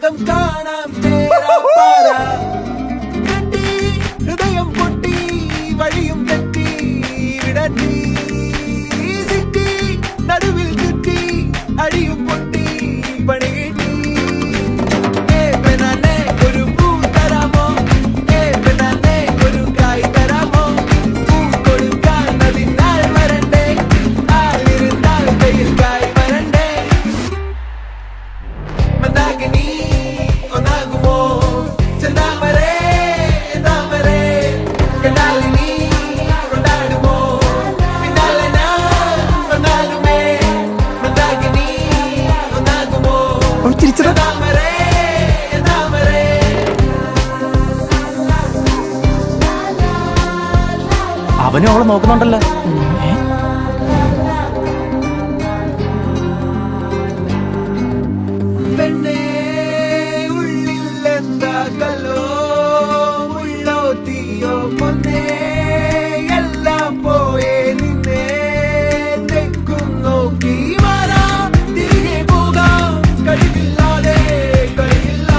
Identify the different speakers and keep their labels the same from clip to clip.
Speaker 1: ലോകം കാണാം തേരാപ്പാര കെട്ടി ഹൃദയം പൊട്ടി വഴിയും തെറ്റി വിടത്തി സിറ്റി നടുവിൽ ചുറ്റി അടിയും പൊട്ടി പണി കിട്ടി ഒരു പൂ തരാമോ ഒരു കായ് തരാമോ പൂ കൊടുക്കാൻ അതിനാൾ വരണ്ടേ ആളിരുന്നാൽ കയ്യിൽ കായ് വരണ്ടേ മന്ദാകിനി ഒന്നാകുമോ ചെന്താമരേ താമരേ കണ്ടാലിനി കൊണ്ടാടുമോ പിന്നാലെ ഞാൻ വന്നാലുമേ മന്ദാകിനി ഒന്നാകുമോ ചെന്താമരേ താമരേ
Speaker 2: അവനും അവളെ നോക്കുന്നുണ്ടല്ലോ.
Speaker 1: പെണ്ണേ ഉള്ളിൽ എന്താ കല്ലോ ഉള്ളോ തീയോ പൊന്നേ എല്ലാം പോയേ നിന്നെ തെക്കും നോക്കി മാറാ തിരികെ പോകാം കഴിവില്ലാതെ കഴിയില്ല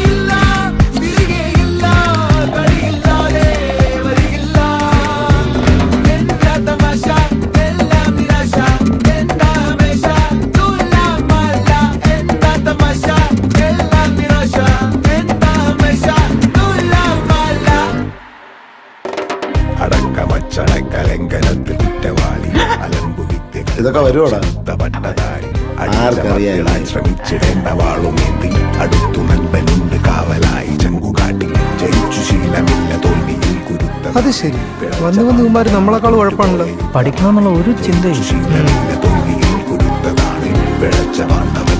Speaker 1: ഇല്ല തിരികെ ഇല്ല കഴിയില്ലാതെ വരികില്ല എന്താ തമാശ എല്ലാം നിരാശ എന്താ ഹമേശ തുലാമല്ല എന്താ തമാശ എല്ലാം നിരാശ എന്താ ഹമേശ തുലാമല്ല
Speaker 3: അടക്കമച്ചടക്കലങ്കനത്തിൽ കുറ്റവാളി
Speaker 4: ഇതൊക്കെ വരുവോടാ?
Speaker 3: ആർക്കറിയാൻ ശ്രമിച്ചിടേണ്ട വാളുമേന്തി അടുത്തു നൻപനുണ്ട് കാവലായി ചങ്കുകാട്ടി ജയിച്ചു ശീലമില്ല തോൽവിയിൽ കുരുത്ത
Speaker 5: അത് ശരി, വന്നു വന്ന് നമ്മളെക്കാൾ കുഴപ്പമാണല്ലോ.
Speaker 2: പഠിക്കണമെന്നുള്ള ഒരു ചിന്തയും
Speaker 3: ശീലമില്ല തോൽവിയിൽ കുരുത്തതാണ് പിഴച്ച വാണ്ടവൻ